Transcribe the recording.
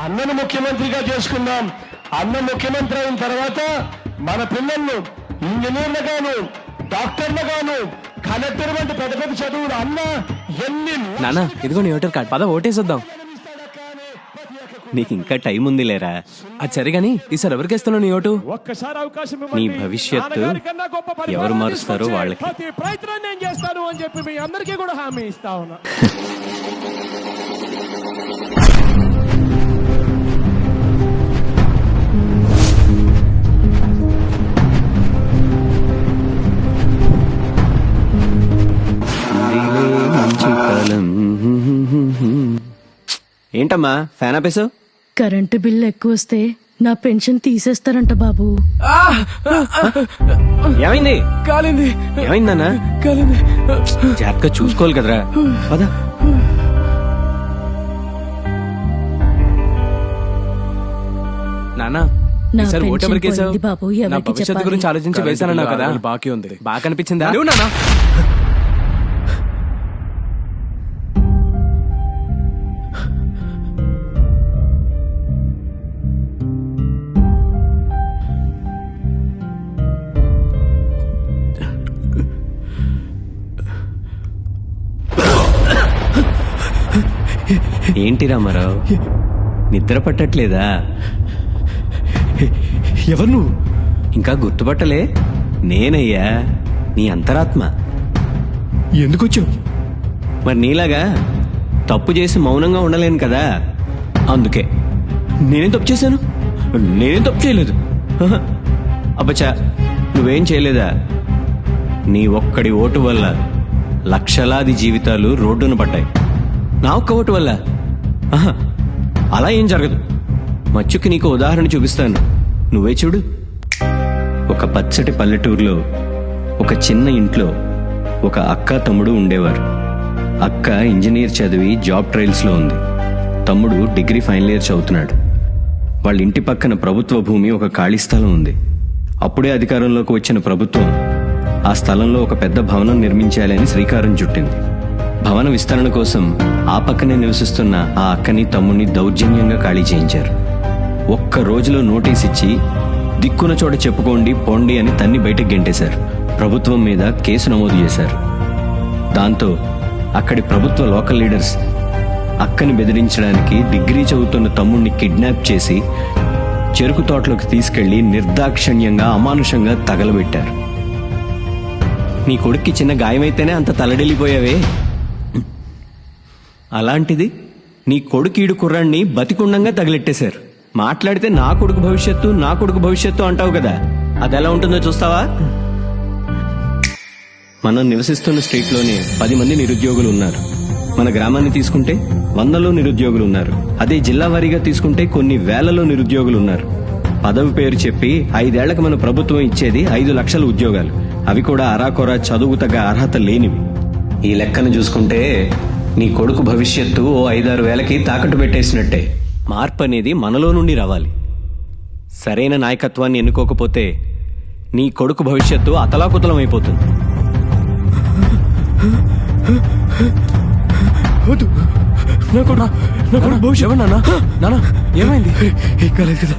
అన్నను ముఖ్యమంత్రిగా చేసుకుందాం. అన్న ముఖ్యమంత్రి అయిన తర్వాత మన పిల్లలను ఇంజనీర్లుగాను, డాక్టర్లుగాను, కలెక్టర్ వంటి పెద్ద పెద్ద చదువులు అన్న ఎన్ని నాన్న ఇదిగో నీ ఓటర్ కార్డ్, పద ఓటేసొద్దాం. నీకు ఇంకా టైం ఉంది లేరా. అది సరే గాని ఈసారి ఎవరికి ఇస్తున్నావు నీ ఓటు? ఒక్కసారి అవకాశం నీ భవిష్యత్తు ఎవరు మారుస్తారో వాళ్ళకి. ప్రతి ప్రయత్నం నేను చేస్తాను అని చెప్పి మీ అందరికీ కూడా హామీ ఇస్తా ఉన్నా. ఏంటమ్మా ఫ్యాన్ ఆపేసావు? కరెంటు బిల్లు ఎక్కువ వస్తే నా పెన్షన్ తీసేస్తారంట బాబు. ఏమైంది? కాలింది. ఏమైందన్నా? కాలింది. జాగ్రత్తగా చూసుకోవాలి కదరా. పద. నాన్న నా ఈసారి ఓటు పెన్షన్ ఎవరికి వేసావు? పోయింది బాబు, నా ఎవరికి భవిష్యత్తు చెప్పాలి? గురించి ఆలోచించి వేసానన్నావు కదా, బాకీ ఉంది. బాగా కనిపించిందా? నాన్న ఏంటి రామారావు, నిద్ర పట్టట్లేదా? ఎవరు నువ్వు? ఇంకా గుర్తుపట్టలే? నేనయ్యా, నీ అంతరాత్మ. ఎందుకు వచ్చావు? మరి నీలాగా తప్పు చేసి మౌనంగా ఉండలేను కదా, అందుకే. నేనేం తప్పు చేశాను? నేనేం తప్పు చేయలేదు. అబ్బచ్చా, నువ్వేం చేయలేదా? నీ ఒక్కడి ఓటు వల్ల లక్షలాది జీవితాలు రోడ్డున పడ్డాయి. నా ఒక్క ఓటు వల్ల అలా ఏం జరగదు. మచ్చుకి నీకు ఉదాహరణ చూపిస్తాను, నువ్వే చూడు. ఒక పచ్చటి పల్లెటూరులో ఒక చిన్న ఇంట్లో ఒక అక్క తమ్ముడు ఉండేవారు. అక్క ఇంజనీర్ చదివి జాబ్ ట్రయల్స్లో ఉంది. తమ్ముడు డిగ్రీ ఫైనల్ ఇయర్ చదువుతున్నాడు. వాళ్ళ ఇంటి పక్కన ప్రభుత్వ భూమి ఒక ఖాళీ స్థలం ఉంది. అప్పుడే అధికారంలోకి వచ్చిన ప్రభుత్వం ఆ స్థలంలో ఒక పెద్ద భవనం నిర్మించాలి అని శ్రీకారం చుట్టింది. భవన విస్తరణ కోసం ఆ పక్కనే నివసిస్తున్న ఆ అక్కని తమ్ముడిని దౌర్జన్యంగా ఖాళీ చేయించారు. ఒక్క రోజులో నోటీస్ ఇచ్చి దిక్కున చోట చెప్పుకోండి పోండి అని తన్ని బయటకు గెంటేశారు. ప్రభుత్వం మీద కేసు నమోదు చేశారు. దాంతో అక్కడి ప్రభుత్వ లోకల్ లీడర్స్ అక్కని బెదిరించడానికి డిగ్రీ చదువుతున్న తమ్ముడిని కిడ్నాప్ చేసి చెరుకు తోటలోకి తీసుకెళ్లి నిర్దాక్షణ్యంగా అమానుషంగా తగలబెట్టారు. నీ కొడుక్కి చిన్న గాయమైతేనే అంత తలడెళ్ళిపోయావే, అలాంటిది నీ కొడుకీడు కుర్రాన్ని బతికుండంగా తగిలెట్టేశారు. మాట్లాడితే నా కొడుకు భవిష్యత్తు నా కొడుకు భవిష్యత్తు అంటావు కదా, అది ఎలా ఉంటుందో చూస్తావా? మనం నివసిస్తున్న స్ట్రీట్లోనే 10 మంది నిరుద్యోగులు ఉన్నారు. మన గ్రామాన్ని తీసుకుంటే 100లో నిరుద్యోగులు ఉన్నారు. అదే జిల్లా వారీగా తీసుకుంటే కొన్ని వేలలో నిరుద్యోగులు ఉన్నారు. పదవి పేరు చెప్పి 5 ఏళ్లకు మన ప్రభుత్వం ఇచ్చేది 5 లక్షల ఉద్యోగాలు. అవి కూడా అరాకొరా చదువు తగ్గ అర్హత లేనివి. ఈ లెక్కను చూసుకుంటే నీ కొడుకు భవిష్యత్తు ఓ 5-6 వేలకి తాకట్టు పెట్టేసినట్టే. మార్పు అనేది మనలో నుండి రావాలి. సరైన నాయకత్వాన్ని ఎన్నుకోకపోతే నీ కొడుకు భవిష్యత్తు అతలాకుతలం అయిపోతుంది. భవిష్యత్తు నాన్న, నాన్న ఏమైంది? కాలేదు కదా.